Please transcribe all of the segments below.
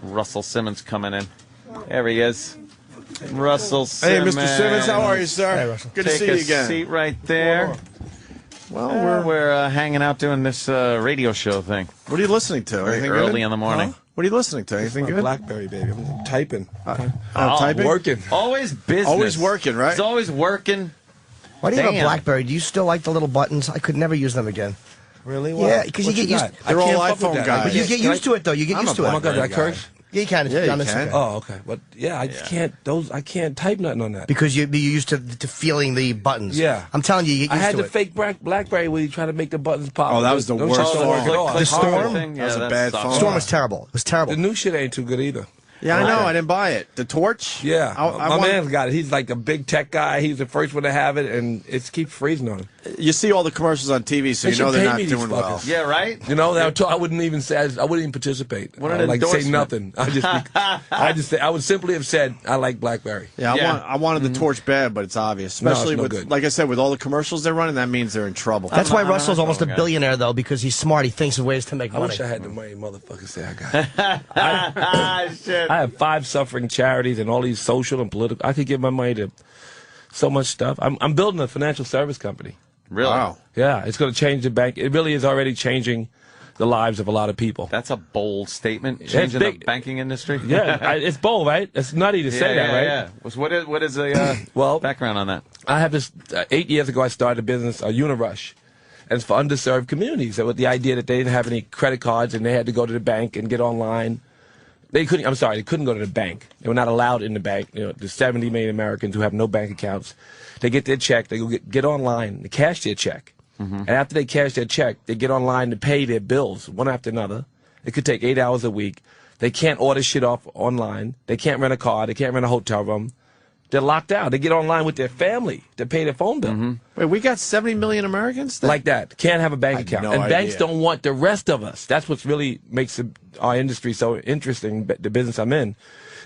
Russell Simmons coming in. There he is. Russell Simmons. Hey, Mr. Simmons, how are you, sir? Hey, Russell. Good to see you again. Take a seat right there. Well, we're hanging out doing this radio show thing. What are you listening to? Very Anything early good? in the morning. Huh? What are you listening to? Anything good? BlackBerry, baby. I'm typing. Typing? Working. Always business. Always working, right? He's always working. Why do you have a Damn. BlackBerry? Do you still like the little buttons? I could never use them again. Really? Yeah, because you get used. They're all iPhone guys. But you get used to it, though. You get used to Oh my it. God, did I curse? Yeah, you can. Yeah, you on can. Instagram. Oh, okay. But yeah, I just can't. I can't type nothing on that. Because you're used to feeling the buttons. Yeah. I'm telling you, you get I used had to the it. fake BlackBerry where you try to make the buttons pop. Oh, that was the Those worst shits don't work phone. at all. The Storm? Thing. That was a that bad sucks. phone. Storm was terrible. It was terrible. The new shit ain't too good either. Yeah, I know. I didn't buy it. The Torch? Yeah, I my want- man's got it. He's like a big tech guy. He's the first one to have it, and it keeps freezing on him. You see all the commercials on TV, so They you know should they're pay not me these doing well. fuckers. Yeah, right? You know, I wouldn't even say. I wouldn't even participate. What an I would like say endorsement. nothing. I would simply have said I like BlackBerry. Yeah, Yeah. I wanted the Torch bad, but it's obvious. No, it's Especially no with, good. like I said, with all the commercials they're running, that means they're in trouble. That's why I'm Russell's not almost a going, billionaire, though, because he's smart. He thinks of ways to make I money. wish I had the money, motherfuckers say I got. Shit. I have 5 suffering charities and all these social and political. I could give my money to so much stuff. I'm building a financial service company. Really? Wow. Yeah, it's going to change the bank. It really is already changing the lives of a lot of people. That's a bold statement. Changing the big. banking industry. Yeah, it's bold, right? It's nutty to say that, right? Yeah. What is the Well, background on that? I have this. 8 years ago, I started a business, Unirush, and it's for underserved communities. So with the idea that they didn't have any credit cards and they had to go to the bank and get online. They couldn't. I'm sorry, they couldn't go to the bank. They were not allowed in the bank. You know, there's 70 million Americans who have no bank accounts. They get their check. They go get online. They cash their check. And after they cash their check, they get online to pay their bills one after another. It could take 8 hours a week. They can't order shit off online. They can't rent a car. They can't rent a hotel room. They're locked out. They get online with their family to pay their phone bill. Wait, we got 70 million Americans? Like that. Can't have a bank I had account. no And banks idea. don't want the rest of us. That's what really makes our industry so interesting, the business I'm in,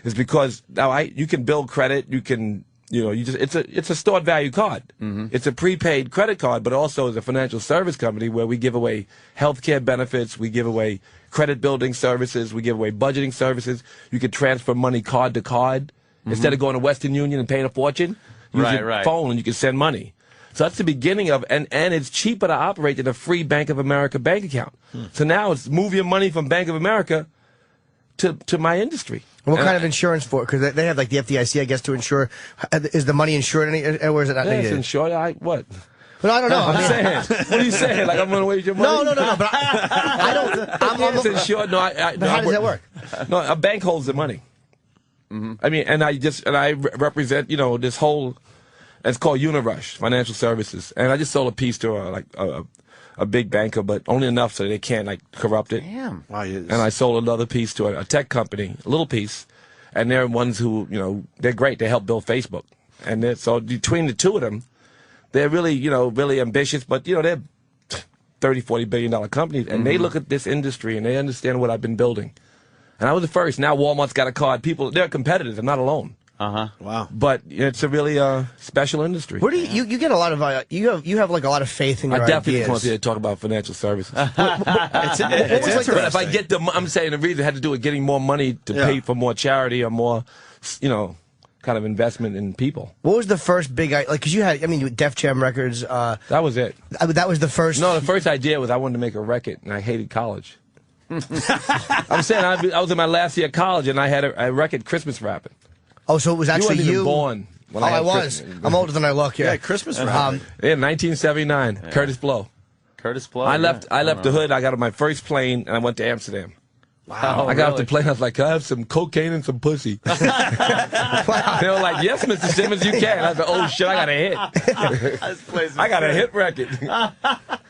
is because now you can build credit, you can, it's a stored value card. It's a prepaid credit card, but also as a financial service company where we give away healthcare benefits, we give away credit building services, we give away budgeting services. You can transfer money card to card. Instead of going to Western Union and paying a fortune, use your phone and you can send money. So that's the beginning of, and it's cheaper to operate than a free Bank of America bank account. So now it's move your money from Bank of America to my industry. And what kind of insurance for? Because they have like the FDIC, I guess, to insure. Is the money insured, or is it not Yeah, it's needed? insured. What? But I don't know. I'm saying. What are you saying? Like I'm going to waste your money? No. But I don't. It's insured. No, But how does that work? No, a bank holds the money. I mean, and I represent, this whole. It's called Unirush Financial Services, and I just sold a piece to a big banker, but only enough so they can't corrupt it. Damn. Wow, And I sold another piece to a tech company, a little piece, and they're ones who they're great. They help build Facebook, and so between the two of them, they're really really ambitious, but they're $30-40 billion companies, and they look at this industry and they understand what I've been building. And I was the first. Now Walmart's got a card. They're competitors. I'm not alone. Wow. But it's a really special industry. Where do you get a lot of you have like a lot of faith in your I definitely ideas. want to talk about financial services. It's But if I get I'm saying the reason it had to do with getting more money to pay for more charity or more, kind of investment in people. What was the first big because you had Def Jam Records. That was it. That was the first. No, the first idea was I wanted to make a record, and I hated college. I'm saying I was in my last year of college, and I had a record Christmas rapping. Oh, so it was actually you. you. Weren't even born. When I was. Christmas. I'm older than I look. Yeah, Christmas rapping. In 1979, Curtis Blow. Curtis Blow. I left the hood. I got on my first plane, and I went to Amsterdam. Wow. I got off the plane. I was like, I have some cocaine and some pussy. They were like, yes, Mr. Simmons, you can. I was like, oh, shit, I got a hit. I got a hit record.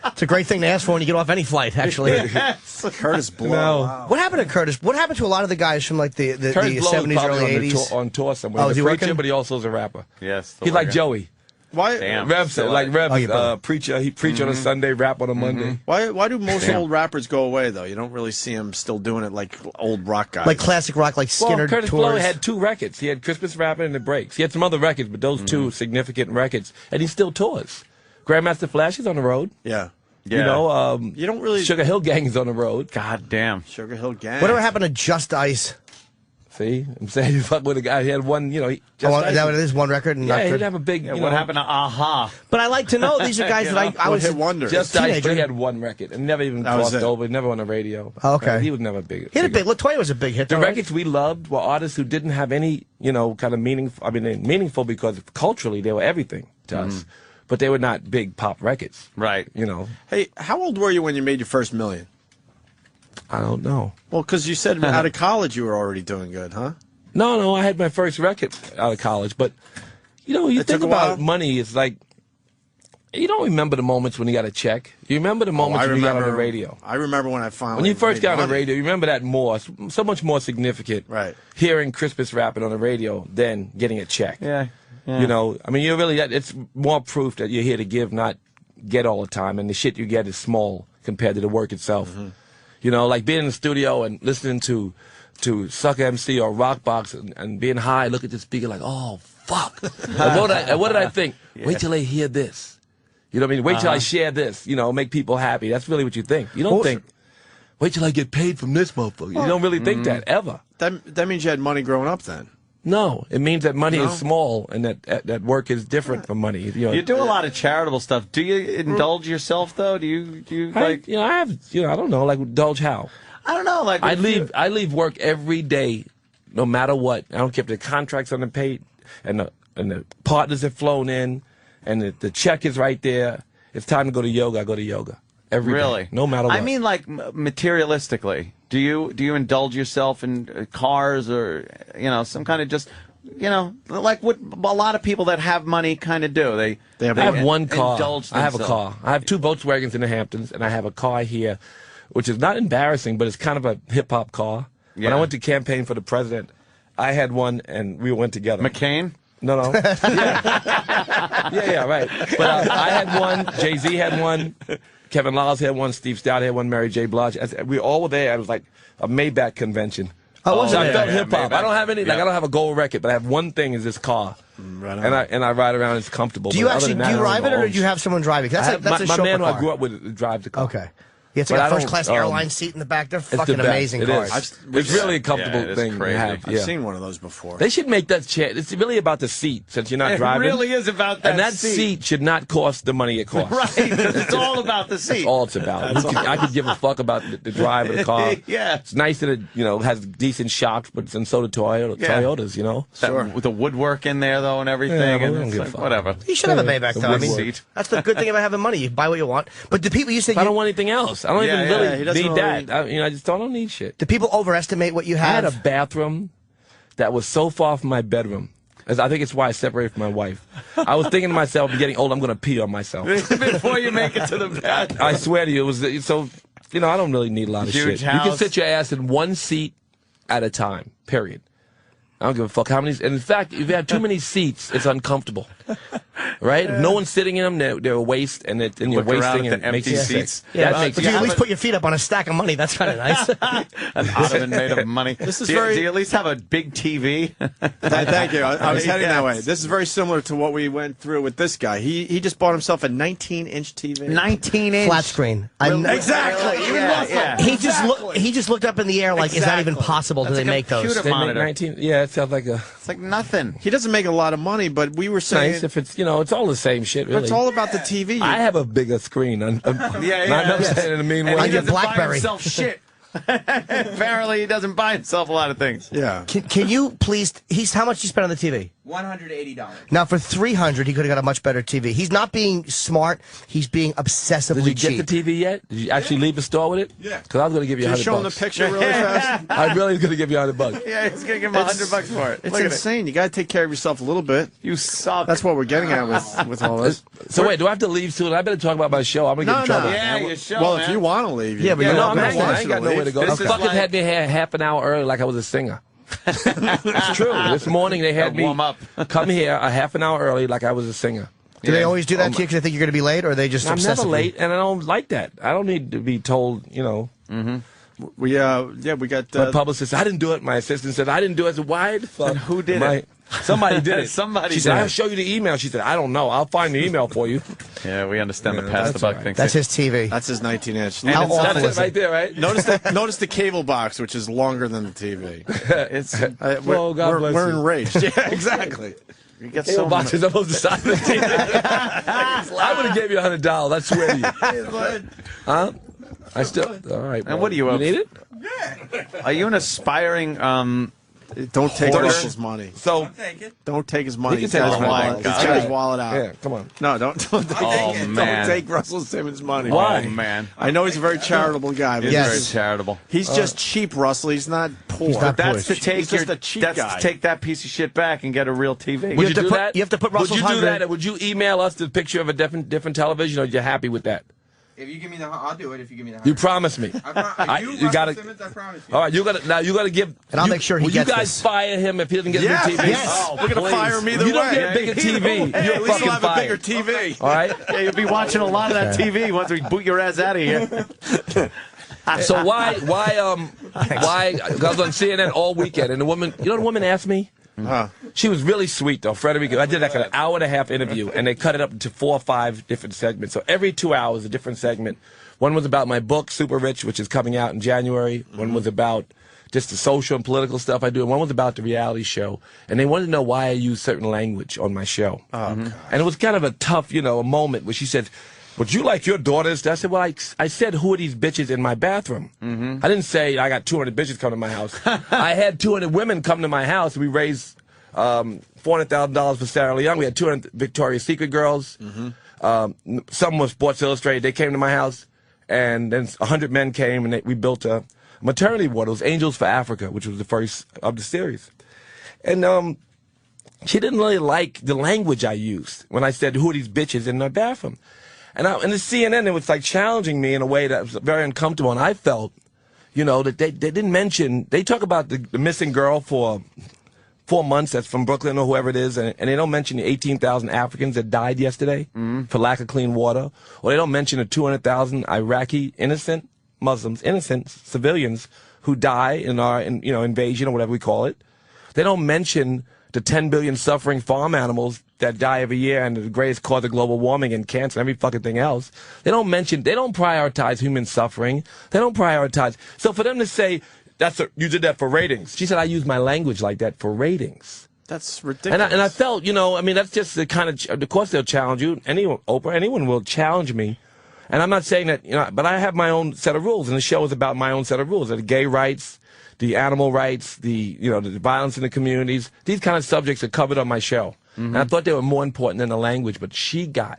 It's a great thing to ask for when you get off any flight, actually. Yes. Curtis Blow. No. Wow. What happened to Curtis? What happened to a lot of the guys from like the Curtis Blow 70s, is probably early 80s? on tour somewhere. Oh, He's is a he preacher, working? but he also is a rapper. Yes. He's like Joey. Why? Damn. Rev's Still like Rev, Oh, yeah, brother. preacher. He preach on a Sunday, rap on a Monday. Why do most old rappers go away though? You don't really see them still doing it like old rock guys. Like classic rock, like Well, Skinner Curtis tours. Blow had 2 records. He had Christmas Rapping and The Breaks. He had some other records, but those 2 significant records, and he still tours. Grandmaster Flash is on the road. Yeah. Yeah. You don't really. Sugar Hill Gang is on the road. God damn. Sugar Hill Gang. Whatever happened to Just Ice? See, I'm saying you fuck with a guy. He had one, you know. He just is that what it is? One record? And yeah, not he good? didn't have a big. Yeah, you what know, happened to Aha? But I like to know these are guys that I was hit wonder. Just teenager. Ice, but he had one record and never even That was crossed it. over. Never on the radio. Oh, okay. He was never big. He had a big. Latoya was a big hit. The though, right? records we loved were artists who didn't have any, you know, kind of meaningful. I mean, they're meaningful because culturally they were everything to us, but they were not big pop records. Right. You know, Hey, how old were you when you made your first million? I don't know. Well, because you said out of college you were already doing good, huh? No, I had my first record out of college, but you know, you It think took a about while? money. It's like you don't remember the moments when you got a check. You remember the moments when you got on the radio. I remember when I finally. When you first made got on the money. radio, you remember that more, so much more significant. Right. Hearing Crispus rapping on the radio than getting a check. Yeah. You know, I mean, you're really, it's more proof that you're here to give, not get all the time, and the shit you get is small compared to the work itself. You know, like being in the studio and listening to Sucker MC or Rockbox and being high, look at the speaker like, oh, fuck. And what did I think? Wait till they hear this. You know what I mean? Wait till I share this, you know, make people happy. That's really what you think. You don't think, wait till I get paid from this motherfucker. You don't really think that, ever. That means you had money growing up then. No, it means that money is small and that work is different from money. You know, You do a lot of charitable stuff. Do you indulge yourself though? Do you like? I have, I don't know, like indulge how? I don't know. Like I leave work every day, no matter what. I don't care if the contracts are paid and the partners have flown in, and the check is right there. It's time to go to yoga. I go to yoga every day, Really? no matter what. I mean, like materialistically. Do you indulge yourself in cars or some kind of just like what a lot of people that have money kind of do? They have I have one car. indulge I have a themselves. car. I have 2 Volkswagens in the Hamptons, and I have a car here, which is not embarrassing, but it's kind of a hip hop car. When I Yeah. went to campaign for the president, I had one, and we went together. McCain. No. Yeah, right. But I had one. Jay-Z had one. Kevin Lyles had one. Steve Stout had one. Mary J. Blige. We all were there. It was like a Maybach convention. Oh, So I felt yeah, hip hop. Maybach. I don't have any. Like Yeah. I don't have a gold record, but I have one thing: is this car. Right on. And I ride around. It's comfortable. Do you but other actually than that, I don't drive it, or own do you have someone driving? That's I like have that's my a chauffeur man who car. I grew up with drives the car. Okay. Yeah, it's But like I a don't, first-class airline seat in the back. They're It's the fucking best. amazing It cars. is. It's really a comfortable Yeah, it is thing crazy. to have. I've Yeah. seen one of those before. They should make that chair. It's really about the seat, since you're not It driving. really is about that And that seat. seat should not cost the money it costs. Right, 'cause it's all about the seat. That's all it's about. I could give a fuck about the drive of the car. Yeah. It's nice that it, has decent shocks, but and so do Yeah. Toyotas, With the woodwork in there though and everything, Yeah, but and we don't it's give a like, fuck. whatever. You should have a Maybach, though. I mean, Seat. that's the good thing about having money. You buy what you want. But the people you said I don't want anything else. I don't Yeah, even yeah, he really doesn't need really- that. I just don't need shit. do people overestimate what you I had have? a bathroom that was so far from my bedroom. I think it's why I separated from my wife. I was thinking to myself, I'm getting old, I'm going to pee on myself. Before you make it to the bathroom. I swear to you, it was so. I don't really need a lot of Huge shit. You can house. sit your ass in one seat at a time. Period. I don't give a fuck how many. And in fact, if you have too many seats, it's uncomfortable. Right? If no one's sitting in them, they're a waste, and you're Look around wasting at and the it makes empty you sick. seats. Yeah, That makes but you you at have least a- put your feet up on a stack of money. That's kind of nice. An ottoman made of money. This is do you, very- do you at least have a big TV? Thank you. I was heading that way. Yes. This is very similar to what we went through with this guy. He just bought himself a 19-inch TV. 19-inch. Flat screen. Exactly. Even Yeah. He just looked up in the air like, is that even Exactly. possible? Do That's they a make those? computer They make monitor. 19. Yeah, it sounds like a It's like nothing. He doesn't make a lot of money, but we were saying nice if it's it's all the same shit. Really, it's all about the TV. I have a bigger screen. Not saying it in a mean And way. he your doesn't buy BlackBerry. himself shit. Apparently, he doesn't buy himself a lot of things. Yeah. Can you please? How much you spend on the TV? $180. Now for $300, he could have got a much better TV. He's not being smart. He's being obsessively Did you cheap. get the TV yet? Did you actually leave the store with it? Yeah. Because I was going to give you Can you $100. show him the picture really fast? I really was going to give you $100. Yeah, he's gonna give him $100 for it. It's Look at insane. You got to take care of yourself a little bit. it. You suck. That's what we're getting at with all this. So wait, do I have to leave soon? I better talk about my show. I'm going to get in trouble. Yeah, you show, Well, man. if you want to leave, Yeah, but you you No, don't I'm have not. to. I ain't got nowhere to go. This They is fucking like- had me here half an hour early like I was a singer. It's true. This morning they had me Warm up. come here a half an hour early like I was a singer. Do they Yeah. always do that to you because they think you're going to be late, or are they just I'm never obsessively? late, and I don't like that. I don't need to be told, we got My publicist said, I didn't do it. My assistant said, I didn't do it. I said, why the fuck? who did am it? Somebody did it. Somebody She said, did. I'll show you the email. She said, I don't know. I'll find the email for you. Yeah, we understand the Yeah, pass the that's buck all right. thing. That's his TV. That's his 19-inch. How awful That's is it right there, right? Notice the cable box, which is longer than the TV. It's Well, God bless we're you. enraged. Yeah, exactly. you get Cable so box is almost the size of the TV. I would have gave you $100. I swear to you. Huh? I still. All right. And what do you You need it? Are you an aspiring? Don't take Hoarder. Russell's money. So, Don't take his money. He can This take guy's his money. wallet. Oh, This God. guy's wallet out. yeah, come on. No, don't Oh, don't man. take Russell Simmons' money. Why? Oh man, I know he's a very charitable guy, but he's Yes. very charitable. he's just cheap, Russell. He's not poor. He's not That's to Push. take He's just a cheap that's guy. to take that piece of shit back and get a real TV. Would have you to do put- that? you have to put Would Russell's you do 100. that? Or would you email us the picture of a different television, or are you happy with that? If you give me I'll do it. If you give me the You promise me. you gotta- Simmons, I promise you. All right, you gotta give. And I'll you- make sure he will gets you guys this. fire him if he doesn't get a Yes, new TV? yes. Oh, we're gonna please. fire him either You don't way. get a bigger TV. You're At least fucking he'll have a bigger fired. TV. All right. Yeah, you'll be watching a lot of that TV once we boot your ass out of here. So why? I was on CNN all weekend, and the woman, you know, the woman asked me. Huh. She was really sweet, though, Frederica. I did like an hour and a half interview, and they cut it up into 4 or 5 different segments. So every 2 hours, a different segment. One was about my book, Super Rich, which is coming out in January. One was about just the social and political stuff I do, and one was about the reality show. And they wanted to know why I use certain language on my show. And it was kind of a tough, a moment where she said, would you like your daughters? I said, well, I said, who are these bitches in my bathroom? I didn't say I got 200 bitches come to my house. I had 200 women come to my house. We raised $400,000 for Sarah Young. We had 200 Victoria's Secret girls. Some were Sports Illustrated. They came to my house, and then 100 men came, and we built a maternity ward. It was Angels for Africa, which was the first of the series. And she didn't really like the language I used when I said, who are these bitches in my bathroom? And the CNN, it was like challenging me in a way that was very uncomfortable. And I felt, that they didn't mention, they talk about the missing girl for 4 months that's from Brooklyn or whoever it is, and they don't mention the 18,000 Africans that died yesterday for lack of clean water, or they don't mention the 200,000 Iraqi innocent Muslims, innocent civilians who die in our invasion or whatever we call it. They don't mention the 10 billion suffering farm animals that die every year and the greatest cause of global warming and cancer and every fucking thing else. They don't prioritize human suffering. They don't prioritize. So for them to say, you did that for ratings. She said, I use my language like that for ratings. That's ridiculous. And I felt, that's just the kind of course they'll challenge you. Anyone will challenge me. And I'm not saying that, but I have my own set of rules, and the show is about my own set of rules. The gay rights, the animal rights, the violence in the communities. These kind of subjects are covered on my show. And I thought they were more important than the language, but she got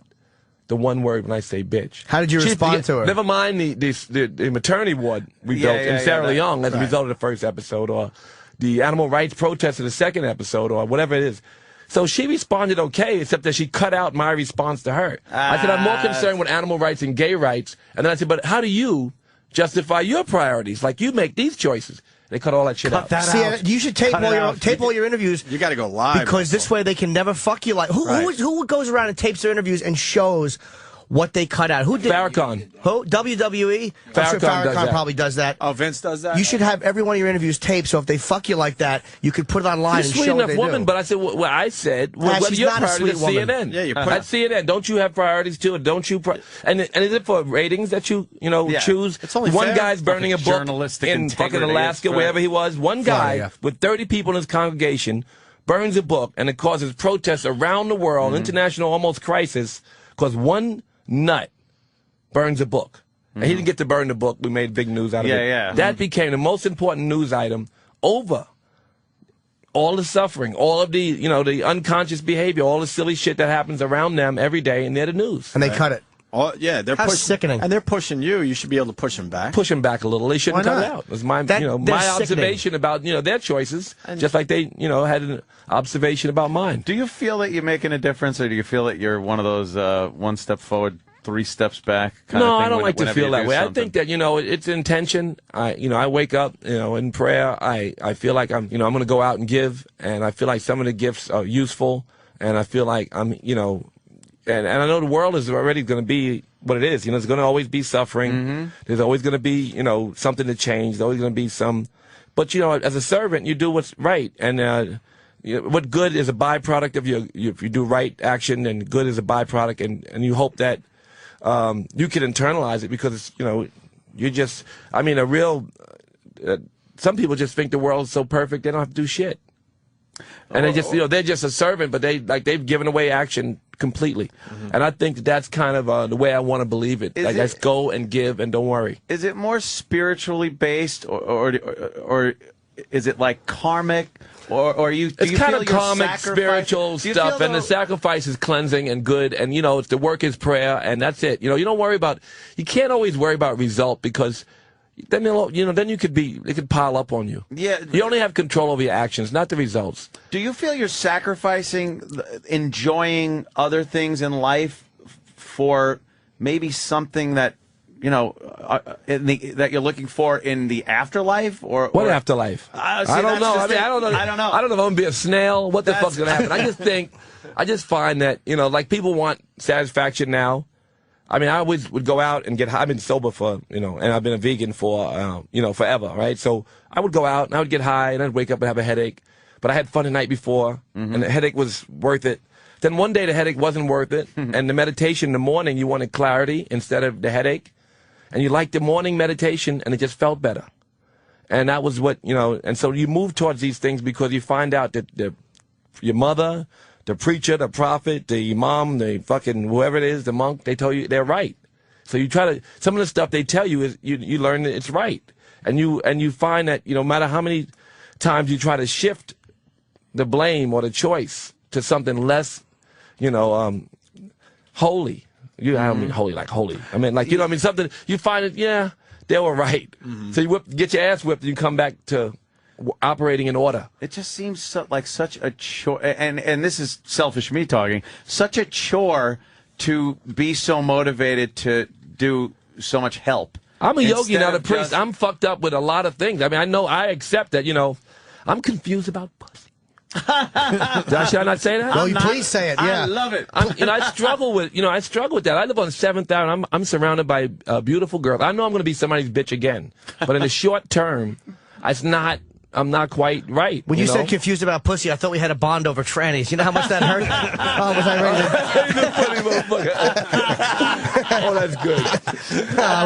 the one word when I say bitch. How did you respond to her? Never mind the maternity ward we built in Sarah Young as a result of the first episode, or the animal rights protest of the second episode, or whatever it is. So she responded okay, except that she cut out my response to her. I said, I'm more concerned with animal rights and gay rights. And then I said, but how do you justify your priorities? Like, you make these choices. They cut all that shit out. See, you should tape all your interviews. You got to go live. Because this way they can never fuck you. Like who goes around and tapes their interviews and shows what they cut out? Who did? Farrakhan. Who? WWE? I'm sure Farrakhan does that. probably does that. Oh, Vince does that? You should have every one of your interviews taped, so if they fuck you like that, you could put it online She's and a sweet show what enough they woman, do. but I said, what I said, what are she's your not a priorities at sweet woman. CNN? Yeah, you put- at CNN, don't you have priorities too? Don't you? And is it for ratings that you choose? It's only one fair. guy's burning a book Journalistic in fucking integrity, Alaska, it's wherever he was. One guy yeah. with 30 people in his congregation burns a book, and it causes protests around the world, international almost crisis, because one nut burns a book. And he didn't get to burn the book. We made big news out of it. Yeah. That became the most important news item over all the suffering, all of the, the unconscious behavior, all the silly shit that happens around them every day, and they're the news. And they cut it. Oh, yeah, they're How pushing. sickening. And they're pushing you. You should be able to push them back. Push them back a little. They shouldn't Why cut not? it out. It was my, They're my sickening. observation about, their choices, just like they, had an observation about mine. Do you feel that you're making a difference, or do you feel that you're one of those 1 step forward, 3 steps back kind of No, thing I don't like to whenever feel you that do way. I something? think that, it's intention. I wake up, in prayer. I feel like I'm going to go out and give, and I feel like some of the gifts are useful, and I feel like I'm, and I know the world is already going to be what it is. There's going to always be suffering. There's always going to be, something to change. There's always going to be some, but as a servant, you do what's right, and what good is a byproduct of if you do right action, and good is a byproduct, and you hope that you can internalize it, because it's, you just, I mean, a real, some people just think the world's so perfect they don't have to do shit. And they just, they're just a servant, but they've given away action completely. And I think that's kind of the way I want to believe it. Like, let's go and give and don't worry. Is it more spiritually based, or is it like karmic, or you? It's you kind feel of your karmic, sacrifice- spiritual do you stuff, feel and the sacrifice is cleansing and good, and it's the work is prayer, and that's it. You don't worry about. You can't always worry about result, because then then it could pile up on you. Yeah. You only have control over your actions, not the results. Do you feel you're sacrificing enjoying other things in life for maybe something that that you're looking for in the afterlife, or What afterlife? See, I don't know. I mean, I don't know. I don't know. I don't know if I'm gonna be a snail. What the fuck's gonna happen? I just find that like, people want satisfaction now. I mean, I always would go out and get high. I've been sober for, and I've been a vegan for, forever, right? So I would go out and I would get high, and I'd wake up and have a headache. But I had fun the night before, and the headache was worth it. Then one day the headache wasn't worth it, and the meditation in the morning, you wanted clarity instead of the headache. And you liked the morning meditation, and it just felt better. And that was what, and so you move towards these things because you find out that your mother, the preacher, the prophet, the imam, the fucking whoever it is, the monk, they tell you they're right. So you try to, some of the stuff they tell you is, you learn that it's right. And you find that, no matter how many times you try to shift the blame or the choice to something less, holy. I don't mean holy like holy. I mean, like, something, you find it, yeah, they were right. So you get your ass whipped, and you come back to operating in order. It just seems like such a chore, and this is selfish me talking, such a chore to be so motivated to do so much help. I'm a yogi, Instead not a of priest. just- I'm fucked up with a lot of things. I mean, I accept that, I'm confused about pussy. Should I not say that? Well, please say it. Yeah. I love it. I struggle with that. I live on 7th Avenue. I'm surrounded by beautiful girls. I know I'm going to be somebody's bitch again, but in the short term, I'm not quite right. When you said confused about pussy, I thought we had a bond over trannies. You know how much that hurt? Oh, was I ready to... He's a funny motherfucker. Oh, that's good. I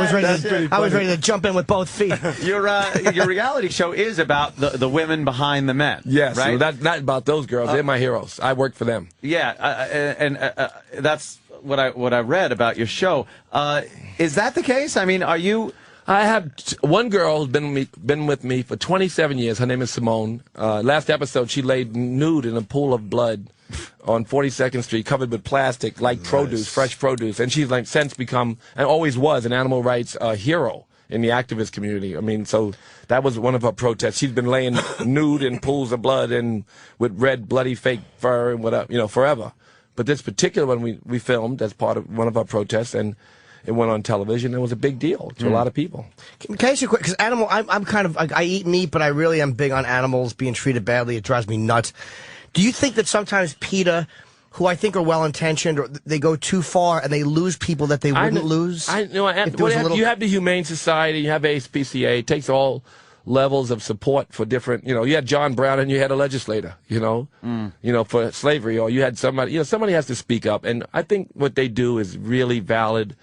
was ready to jump in with both feet. Your reality show is about the women behind the men. Yes, right. so that's not about those girls. They're my heroes. I work for them. Yeah, and that's what I read about your show. Is that the case? I mean, are you? I have one girl who's been with me for 27 years. Her name is Simone. Last episode, she laid nude in a pool of blood on 42nd Street, covered with plastic, like produce, fresh produce. And she's since become, and always was, an animal rights hero in the activist community. I mean, so that was one of her protests. She's been laying nude in pools of blood and with red, bloody, fake fur and whatever, forever. But this particular one we filmed as part of one of our protests, and it went on television. It was a big deal to a lot of people. Can I ask you a quick? Because I'm kind of, I eat meat, but I really am big on animals being treated badly. It drives me nuts. Do you think that sometimes PETA, who I think are well-intentioned, or they go too far and they lose people that they wouldn't lose? You have the Humane Society, you have ASPCA. It takes all levels of support for different, you had John Brown and you had a legislator, for slavery, or you had somebody, somebody has to speak up. And I think what they do is really valid.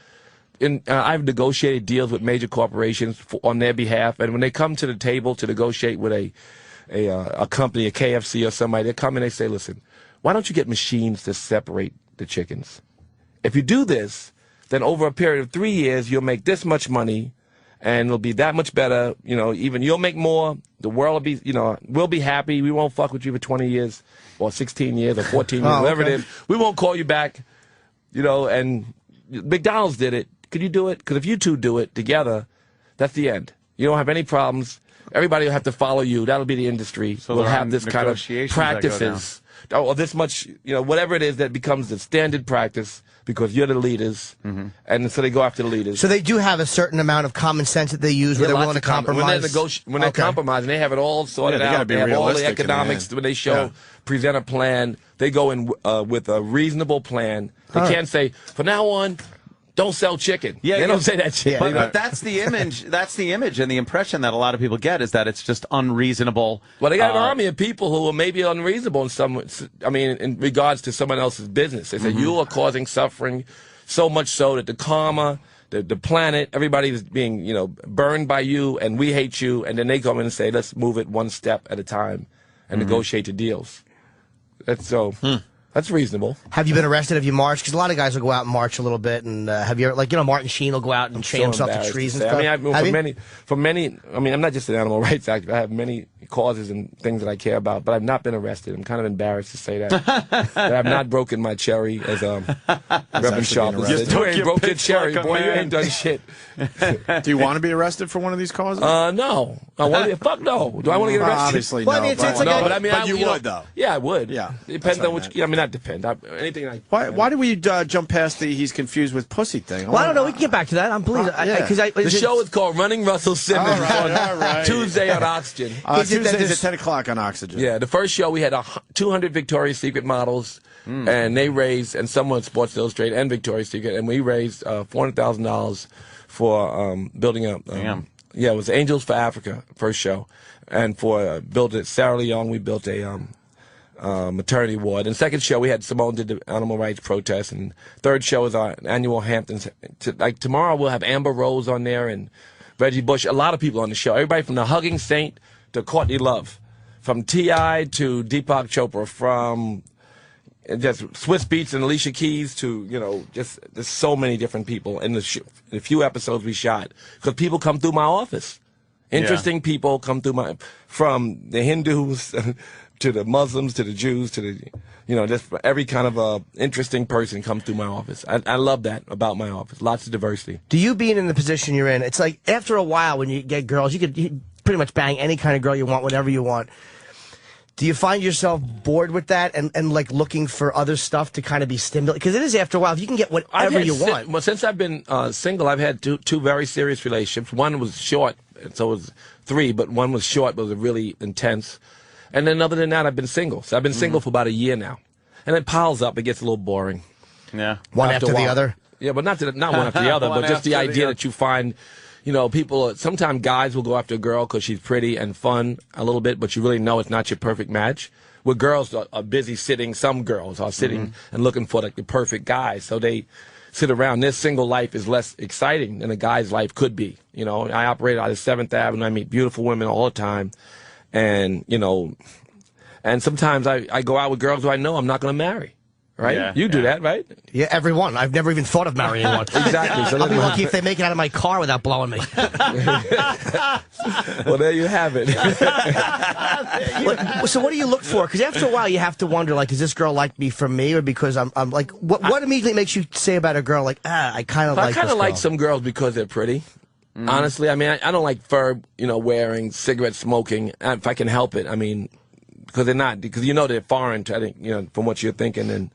I've negotiated deals with major corporations on their behalf, and when they come to the table to negotiate with a company, a KFC or somebody, they come and they say, listen, why don't you get machines to separate the chickens? If you do this, then over a period of 3 years, you'll make this much money, and it'll be that much better. Even you'll make more. The world will be, we'll be happy. We won't fuck with you for 20 years or 16 years or 14 years, whatever it is. We won't call you back, and McDonald's did it. Could you do it? Because if you two do it together, that's the end. You don't have any problems. Everybody will have to follow you. That'll be the industry. So we'll have this kind of practices. Or this much, whatever it is that becomes the standard practice because you're the leaders. And so they go after the leaders. So they do have a certain amount of common sense that they use where they're willing to compromise. When they're compromising, they have it all sorted out. They have all the economics. When they present a plan, they go in with a reasonable plan. They can't say, from now on, don't sell chicken. Yeah, they don't say that shit. But that's the image. That's the image and the impression that a lot of people get is that it's just unreasonable. Well, they got an army of people who are maybe unreasonable in in regards to someone else's business. They say you are causing suffering, so much so that the karma, the planet, everybody is being burned by you, and we hate you. And then they come in and say, let's move it one step at a time and negotiate the deals. That's so. That's reasonable. Have you been arrested? Have you marched? Because a lot of guys will go out and march a little bit. And have you ever, Martin Sheen will go out and chain himself to trees and stuff? I mean, for many, I'm not just an animal rights activist. I have many causes and things that I care about, but I've not been arrested. I'm kind of embarrassed to say that. But I've not broken my cherry, as Reverend Sharp said. You ain't broke your cherry, boy. You ain't done shit. Do you want to be arrested for one of these causes? No. I want to be. Fuck no. Do I want to get arrested? Obviously, well, no. I mean, But you would, though. Yeah, I would. Yeah. Depends on which. I mean, not depend. Anything like. Why do we jump past the he's confused with pussy thing? Well, I don't know. We can get back to that. I'm pleased. The show is called Running Russell Simmons on Tuesday on Oxygen. Tuesdays at 10 o'clock on Oxygen. Yeah, the first show we had 200 Victoria's Secret models, and they raised, and someone Sports Illustrated and Victoria's Secret, and we raised $400,000 for building up. Yeah, it was Angels for Africa, first show, and for Sarah Leong, we built a maternity ward. And second show, we had Simone did the animal rights protest, and third show is our annual Hamptons. Like tomorrow, we'll have Amber Rose on there and Reggie Bush. A lot of people on the show. Everybody from the Hugging Saint to Courtney Love, from T.I. to Deepak Chopra, from just Swiss Beats and Alicia Keys to just there's so many different people in the few episodes we shot, because people come through my office. Interesting people come through from the Hindus to the Muslims to the Jews to the just every kind of interesting person comes through my office. I love that about my office. Lots of diversity. Do you, being in the position you're in, it's like after a while when you get girls, you could pretty much bang any kind of girl you want, whatever you want. Do you find yourself bored with that and like looking for other stuff to kind of be stimulated? Because it is, after a while, if you can get whatever you want. Well, since I've been single, I've had two very serious relationships. One was short, so it was 3, but one was short, but it was really intense. And then other than that, I've been single. So I've been single for about a year now. And it piles up. It gets a little boring. Yeah. One after the other? Yeah, but not one after the other, but just the idea that you find, people, sometimes guys will go after a girl because she's pretty and fun a little bit, but you really know it's not your perfect match. Where girls are busy sitting, some girls are sitting and looking for like the perfect guy. So they sit around. Their single life is less exciting than a guy's life could be. I operate out of 7th Avenue. I meet beautiful women all the time. And, and sometimes I go out with girls who I know I'm not going to marry. Right? Yeah, you do that, right? Yeah, everyone. I've never even thought of marrying one. Exactly. So I'll be lucky if they make it out of my car without blowing me. Well, there you have it. So what do you look for? Because after a while, you have to wonder, like, does this girl like me for me, or because I'm like, what immediately makes you say about a girl, like, I kind of like this girl? I kind of like some girls because they're pretty. Honestly, I mean, I don't like fur, wearing, cigarette smoking, if I can help it. I mean, because they're not, because they're foreign to, I think, from what you're thinking, and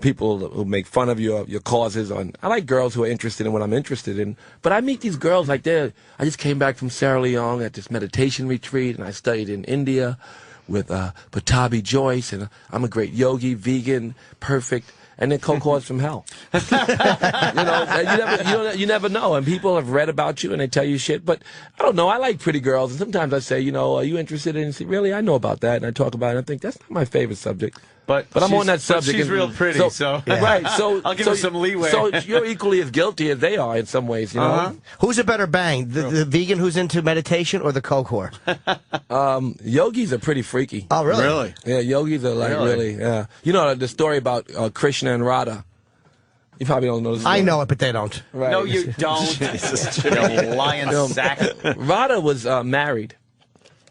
people who make fun of your causes. I like girls who are interested in what I'm interested in, but I meet these girls like I just came back from Sierra Leone at this meditation retreat, and I studied in India with Patabi Joyce, and I'm a great yogi, vegan, perfect. And then cold from hell. You never know. And people have read about you and they tell you shit. But I don't know. I like pretty girls. And sometimes I say, are you interested in? Really, I know about that. And I talk about it. And I think that's not my favorite subject. But I'm on that subject. But she's real pretty, so right. So I'll give her some leeway. So you're equally as guilty as they are in some ways. Who's a better bang, the vegan who's into meditation or the coke whore? Yogis are pretty freaky. Oh, really? Really? Yeah, yogis are like really. Yeah. You know the story about Krishna and Radha. You probably don't know this story. I know it, but they don't. Right. No, you don't. You lying sack. Radha was married.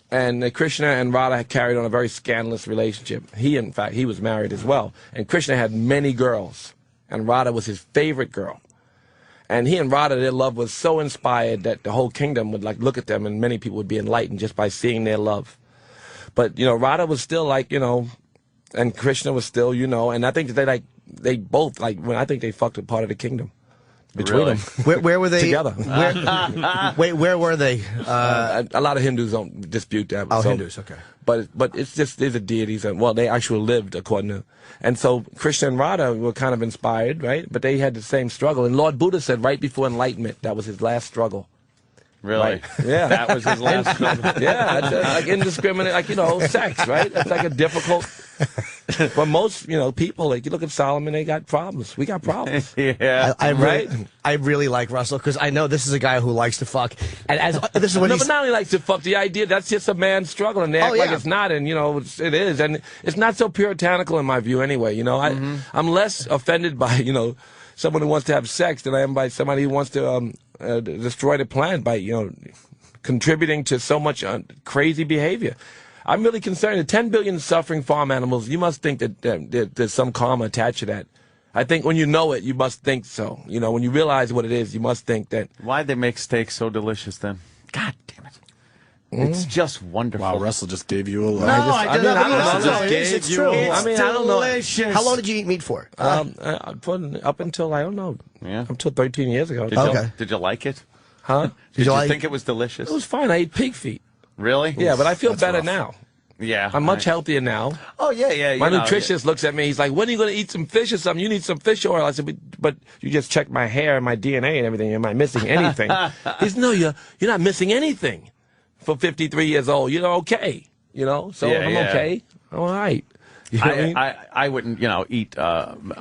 And Krishna and Radha had carried on a very scandalous relationship. In fact, he was married as well. And Krishna had many girls. And Radha was his favorite girl. And he and Radha, their love was so inspired that the whole kingdom would look at them, and many people would be enlightened just by seeing their love. But, Radha was still and Krishna was still, and I think that they both, when I think they fucked a part of the kingdom. between Really? them. Where were they Together. Where were they? A lot of Hindus don't dispute that. Oh, Hindus, okay. But it's just these are deities, and well, they actually lived according to, and so Krishna and Radha were kind of inspired, right? But they had the same struggle, and Lord Buddha said right before enlightenment that was his last struggle. Really? Right. Yeah. That was his last struggle. Yeah, it's like indiscriminate, like sex, right? It's like a difficult. For most, people, like you look at Solomon, they got problems. We got problems. Yeah. I really like Russell because I know this is a guy who likes to fuck, and as this is what No, he's. but not only likes to fuck. The idea that's just a man's struggle, and they act like yeah. it's not, and it is, and it's not so puritanical in my view, anyway. I'm less offended by someone who wants to have sex than I am by somebody who wants to destroy the planet by contributing to so much crazy behavior. I'm really concerned. The 10 billion suffering farm animals, you must think that there's some karma attached to that. I think when you know it, you must think so. When you realize what it is, you must think that. Why'd they make steak so delicious then? God damn it. It's just wonderful. Wow, Russell just gave you a lot. I don't know. It's true. I mean, I don't know. How long did you eat meat for? Up until, I don't know. Yeah. Up until 13 years ago. Did you like it? Huh? Did you like- think it was delicious? It was fine. I ate pig feet. Really? Yeah, but I feel better rough. now. Yeah. I'm much healthier now. Oh, yeah. My nutritionist looks at me. He's like, when are you going to eat some fish or something? You need some fish oil. I said, but you just checked my hair and my DNA and everything. Am I missing anything? He said, no, you're not missing anything. For 53 years old, you're okay. So Yeah, I'm yeah. okay. I'm all right. You know what I mean? I wouldn't, eat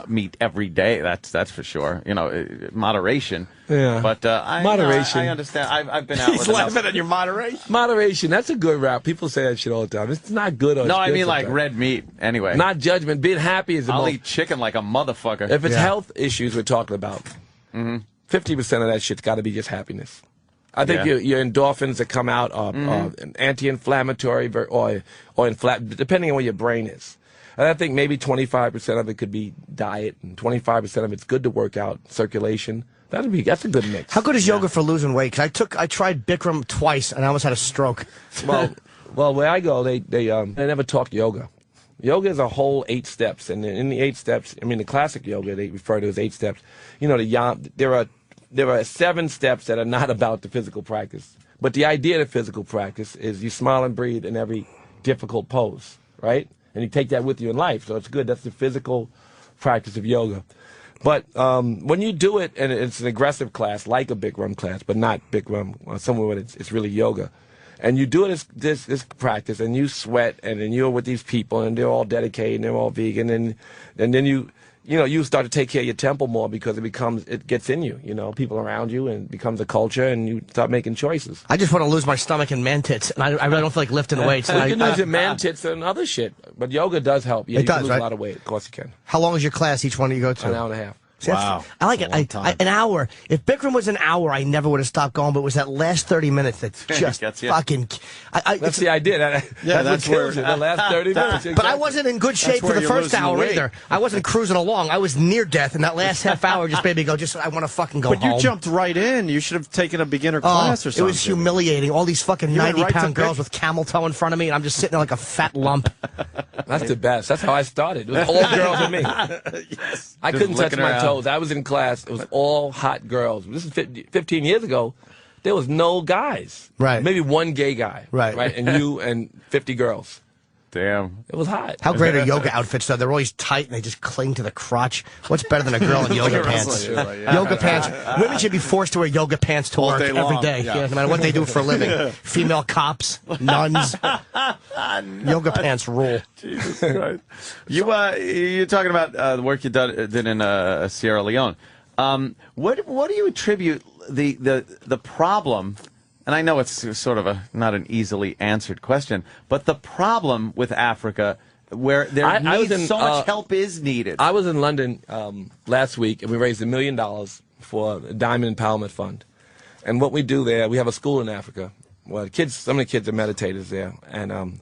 meat every day. That's for sure. Moderation. Yeah. But Moderation. I understand. I've been out with enough. at your moderation. Moderation. That's a good rap. People say that shit all the time. It's not good. Or No, it's I good mean like sometimes. red meat. Anyway, Not judgment. Being happy is the I'll most. eat chicken like a motherfucker. If it's health issues we're talking about, 50% of that shit's got to be just happiness. I think Yeah. your endorphins that come out are anti-inflammatory or depending on where your brain is. And I think maybe 25% of it could be diet, and 25% of it's good to work out, circulation. That's a good mix. How good is yoga for losing weight? Because I tried Bikram twice and I almost had a stroke. Well, where I go, they never talk yoga. Yoga is a whole 8 steps, and in the 8 steps, the classic yoga they refer to as 8 steps. There are 7 steps that are not about the physical practice, but the idea of the physical practice is you smile and breathe in every difficult pose, right? And you take that with you in life, so it's good. That's the physical practice of yoga. But when you do it, and it's an aggressive class, like a Bikram class, but not Bikram, somewhere where it's really yoga, and you do it as this practice, and you sweat, and then you're with these people, and they're all dedicated, and they're all vegan, and then you start to take care of your temple more because it gets in you, people around you, and it becomes a culture, and you start making choices. I just want to lose my stomach and man tits, and I really don't feel like lifting weights. You can lose your man tits and other shit, but yoga does help. Yeah, It you does, can lose right? a lot of weight. Of course you can. How long is your class, each one you go to? An hour and a half. See, Wow. I like That's it. a long time. An hour. If Bikram was an hour, I never would have stopped going, but it was that last 30 minutes that just Gets you. fucking... That's the idea. That's what kills you, the last 30 minutes. But I wasn't in good shape for where the you're first losing the hour weight. either. I wasn't cruising along. I was near death, and that last half hour just made me go, I want to fucking go But home. you jumped right in. You should have taken a beginner Oh, class or it something. was humiliating. All these fucking You went right to 90-pound girls Bik- with camel toe in front of me, and I'm just sitting there like a fat lump. That's the best. That's how I started. It was all girls and me. I couldn't touch looking my around. toes. I was in class. It was all hot girls. This is 15 years ago. There was no guys. Right. Maybe one gay guy. Right. And you and 50 girls. Damn. It was hot. How great are yoga outfits, though? They're always tight, and they just cling to the crotch. What's better than a girl in yoga pants? Yoga pants. Women should be forced to wear yoga pants to All work day every long, day, yeah. no matter what they do for a living. Female cops, nuns. Yoga pants rule. Jesus Christ. You're talking about the work you did in Sierra Leone. What do you attribute the problem? And I know it's sort of not an easily answered question, but the problem with Africa, where so much help is needed. I was in London last week, and we raised $1 million for a Diamond Empowerment Fund. And what we do there, we have a school in Africa. Well, some of the kids are meditators there, and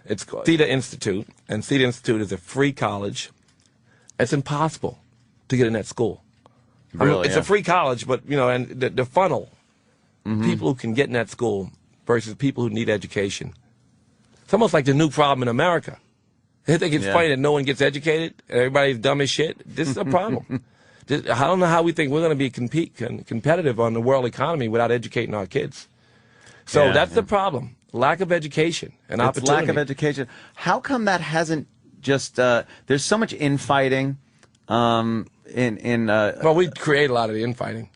it's called Theta Institute. And Theta Institute is a free college. It's impossible to get in that school. Really, it's a free college, but and the funnel, people who can get in that school versus people who need education. It's almost like the new problem in America. They think it's funny that no one gets educated and everybody's dumb as shit. This is a problem. I don't know how we think we're going to be competitive on the world economy without educating our kids. So that's the problem. Lack of education and opportunity. Lack of education. How come that hasn't just there's so much infighting well, we create a lot of the infighting.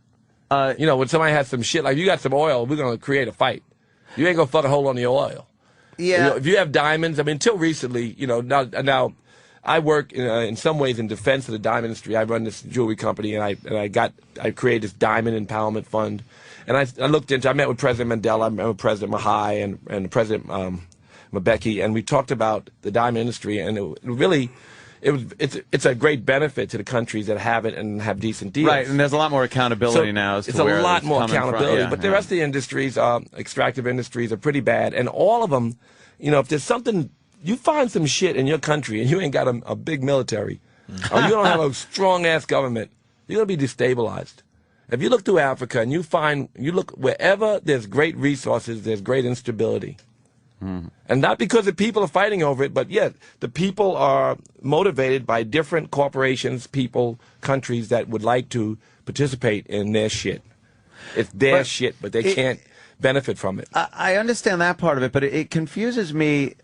When somebody has some shit, like you got some oil, we're going to create a fight. You ain't going to fucking hold on to your oil. Yeah. If you have diamonds, I mean, until recently, now I work in some ways in defense of the diamond industry. I run this jewelry company, and I created this diamond empowerment fund. And I met with President Mandela, I met with President Mahai and President Mbeki, and we talked about the diamond industry, and it's a great benefit to the countries that have it and have decent deals. Right, and there's a lot more accountability now. It's a lot more accountability, but the rest of the industries, extractive industries, are pretty bad, and all of them, if there's something, you find some shit in your country and you ain't got a big military, or you don't have a strong-ass government, you're going to be destabilized. If you look through Africa and you look wherever there's great resources, there's great instability. And not because the people are fighting over it, but yet the people are motivated by different corporations, people, countries that would like to participate in their shit. It's their shit, but they can't benefit from it. I understand that part of it, but it confuses me,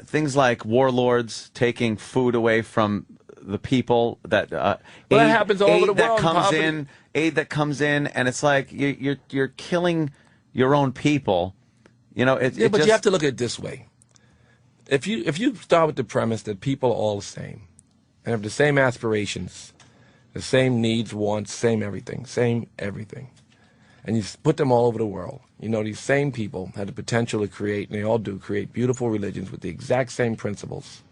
things like warlords taking food away from the people, that that happens all over the world. Aid that comes in, and it's like you're killing your own people. But you have to look at it this way. If you start with the premise that people are all the same and have the same aspirations, the same needs, wants, same everything, and you put them all over the world, these same people have the potential to create, and they all do, create beautiful religions with the exact same principles.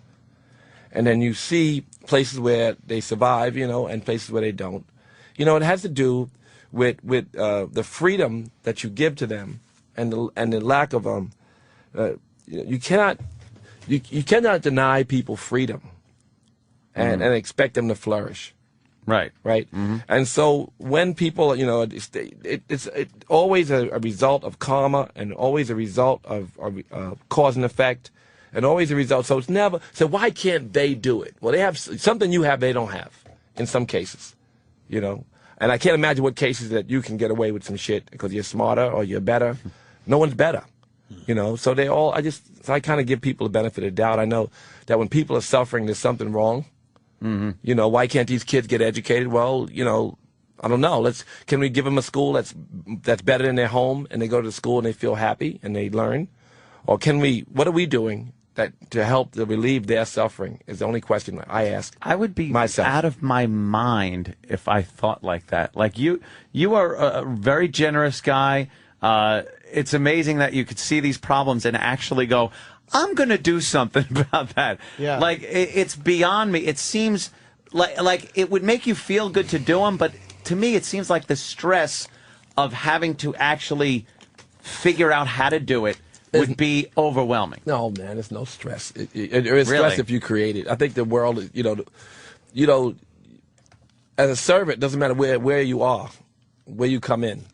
And then you see places where they survive, and places where they don't. It has to do with the freedom that you give to them. And the lack of you cannot deny people freedom and expect them to flourish. Right. Mm-hmm. And so when people, it's always a result of karma, and always a result of cause and effect, and always a result. So it's never. So why can't they do it? Well, they have something you have they don't have in some cases, And I can't imagine what cases that you can get away with some shit because you're smarter or you're better. No one's better, So they all. I kind of give people the benefit of the doubt. I know that when people are suffering, there's something wrong. Mm-hmm. Why can't these kids get educated? Well, I don't know. Can we give them a school that's better than their home, and they go to the school and they feel happy and they learn, or can we? What are we doing to help to relieve their suffering? Is the only question I ask. I would be myself. Out of my mind if I thought like that. Like you are a very generous guy. It's amazing that you could see these problems and actually go, I'm going to do something about that. Yeah. Like, it's beyond me. It seems like it would make you feel good to do them, but to me it seems like the stress of having to actually figure out how to do it would be overwhelming. No, man, it's no stress. There is stress if you create it. I think the world, as a servant, doesn't matter where you are, where you come in.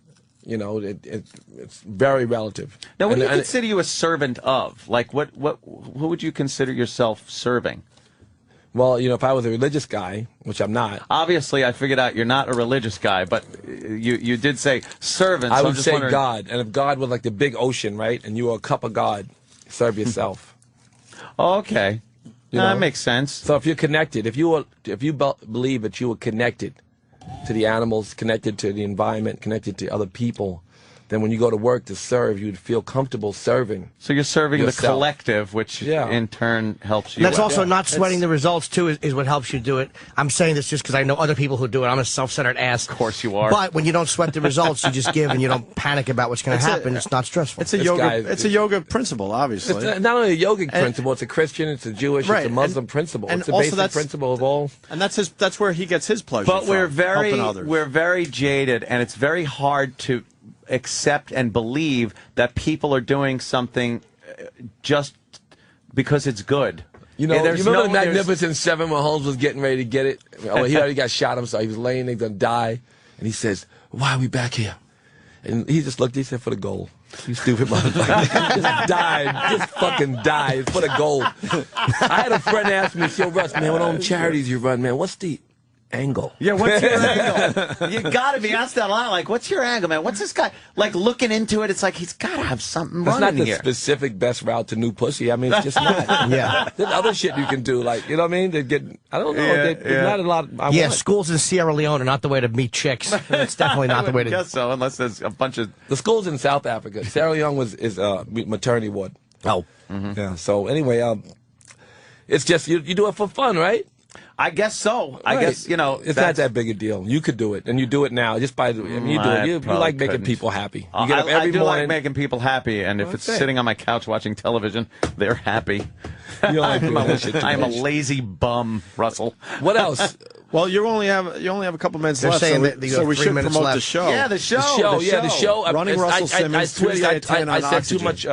It's very relative. Now, what do you consider you a servant of? Like, who would you consider yourself serving? Well, if I was a religious guy, which I'm not. Obviously, I figured out you're not a religious guy, but you did say servant. I so would say God, and if God was like the big ocean, right, and you were a cup of God, serve yourself. Okay, that makes sense. So if you're connected, if you believe that you were connected to the animals, connected to the environment, connected to other people, then when you go to work to serve, you'd feel comfortable serving. So you're serving yourself. the collective, which in turn helps you. That's out. also not sweating the results, too, is what helps you do it. I'm saying this just because I know other people who do it. I'm a self-centered ass. Of course you are. But when you don't sweat the results, you just give and you don't panic about what's going to happen. It's not stressful. It's a yoga principle, obviously. It's not only a yogic principle, it's a Christian, it's a Jewish, it's a Muslim principle. And it's a also basic principle of all. And that's where he gets his pleasure But from, we're very jaded, and it's very hard to accept and believe that people are doing something just because it's good. You remember the Magnificent Seven when Holmes was getting ready to get it? Well, he already got shot himself. He was laying there going to die. And he says, why are we back here? And he just looked, he said, for the gold. You stupid motherfucker. Just died. Just fucking died. It's for the gold. I had a friend ask me, yo, Russ, man, what all them charities you run, man, what's the angle? Yeah, what's your angle? You got to be asked that a lot. Like, what's your angle, man? What's this guy like looking into it? It's like he's got to have something It's not running the here. specific best route to new pussy. I mean, it's just not. Yeah. There's other shit you can do, like, you know what I mean? They get, I don't know. Yeah, There's not a lot. I Yeah, want. schools in Sierra Leone are not the way to meet chicks. It's definitely not the way I to. guess so, unless there's a bunch of. The schools in South Africa. Sierra Leone is maternity ward. Oh. Yeah. So anyway, it's just you do it for fun, right? I guess so. I Right. guess it's not that's- that big a deal. You could do it, and you do it now. Just by I mean, you do I it. You probably like making couldn't. people happy. You get up I every do morning. like making people happy, and if Well, it's that's it. sitting on my couch watching television, they're happy. You don't like doing that shit too I am a much. lazy bum, Russell. What else? Well, you only have a couple minutes They're left, saying so we, that you so have we 3 should minutes promote the left. show. Yeah, the show. The show. Running Russell Simmons, I swear to Tuesday you, at 10 I on said Oxygen. too much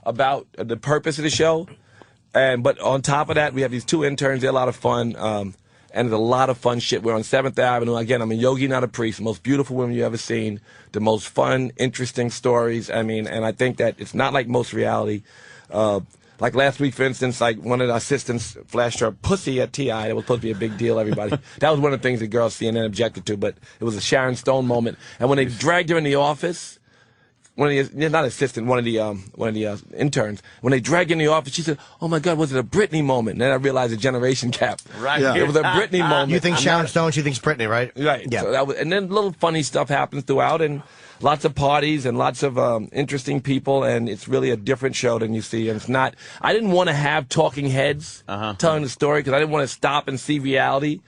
about the purpose of the show, but on top of that, we have these 2 interns. They're a lot of fun, and there's a lot of fun shit. We're on 7th Avenue. Again, I'm a yogi, not a priest. The most beautiful women you ever seen. The most fun, interesting stories. I mean, and I think that it's not like most reality. Like last week, for instance, like one of the assistants flashed her pussy at T.I. It was supposed to be a big deal, everybody. That was one of the things that girls CNN objected to, but it was a Sharon Stone moment. And when they dragged her in the office, one of the interns, when they dragged her in the office, she said, "Oh my God, was it a Britney moment?" And then I realized a generation gap. Right. Yeah. It was a Britney moment. You think I'm Sharon not- Stone? She thinks Britney, right? Right. Yeah. So that was, and then little funny stuff happens throughout, and lots of parties and lots of interesting people, and it's really a different show than you see. And it's not. I didn't want to have talking heads telling the story because I didn't want to stop and see reality.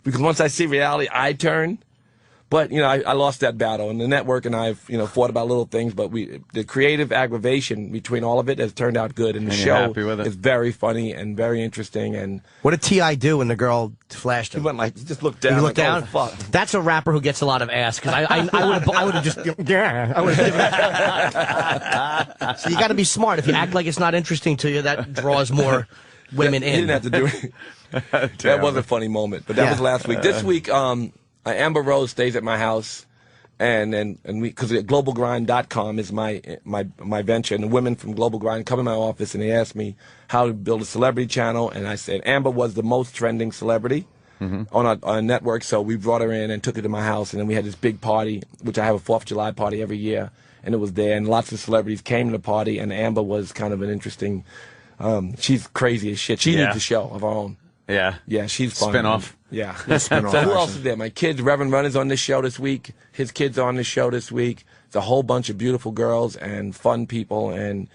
Because once I see reality, I turn. But I lost that battle, and the network and I've fought about little things. But the creative aggravation between all of it has turned out good, and the And you're show happy with it? is very funny and very interesting. And What did T.I. do when the girl flashed he him? went like, he just looked down. You look like, down. Oh, fuck. That's a rapper who gets a lot of ass. Because I would have just yeah. I would have. So you got to be smart. If you act like it's not interesting to you, that draws more women He in. didn't have to do it. That was a funny moment, but that was last week. This week, Amber Rose stays at my house, and we, because globalgrind.com is my venture, and the women from Global Grind come in my office and they asked me how to build a celebrity channel, and I said Amber was the most trending celebrity on our network, so we brought her in and took her to my house, and then we had this big party, which I have a 4th of July party every year, and it was there, and lots of celebrities came to the party, and Amber was kind of an interesting. She's crazy as shit. She needs a show of her own. Yeah. Yeah, she's fun. Spin-off. Yeah. Spin-off So who action. else is there? My kids, Reverend Runner's on this show this week. His kids are on this show this week. It's a whole bunch of beautiful girls and fun people and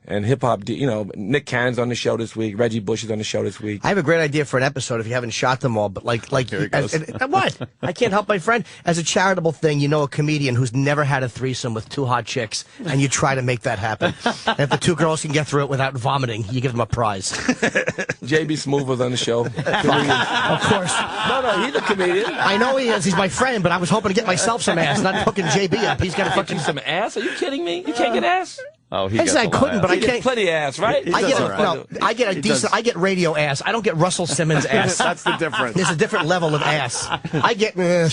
hip hop. Nick Cannon's on the show this week. Reggie Bush is on the show this week. I have a great idea for an episode if you haven't shot them all, but like Here it goes. what? I can't help my friend. As a charitable thing, a comedian who's never had a threesome with 2 hot chicks, and you try to make that happen. And if the 2 girls can get through it without vomiting, you give them a prize. JB Smoove was on the show. Of course. No, he's a comedian. I know he is. He's my friend, but I was hoping to get myself some ass, not hooking JB up. He's got to Get fucking you some ass? Are you kidding me? You can't get ass? Oh, he I gets said I a lot couldn't, of but I I get can't. plenty of ass, right? He I does get all right. no. I get a decent. I get radio ass. I don't get Russell Simmons ass. That's the difference. There's a different level of ass. I get, Anyway,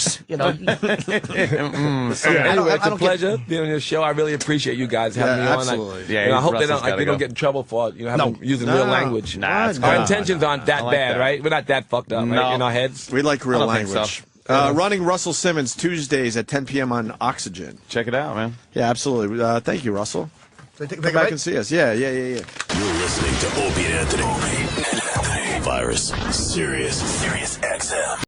it's a pleasure being on your show. I really appreciate you guys having me on. absolutely. Yeah, I hope they Russell's don't gotta go. get in trouble for using No. real language. Nah, it's Our good. intentions aren't that I like bad, that. right? We're not that fucked up, No. right? In our heads. We like real I don't think language. so. Running Russell Simmons Tuesdays at 10 p.m. on Oxygen. Check it out, man. Yeah, absolutely. Thank you, Russell. Take Come back and see us. Yeah. You're listening to Opie and Anthony. Virus. Sirius XM.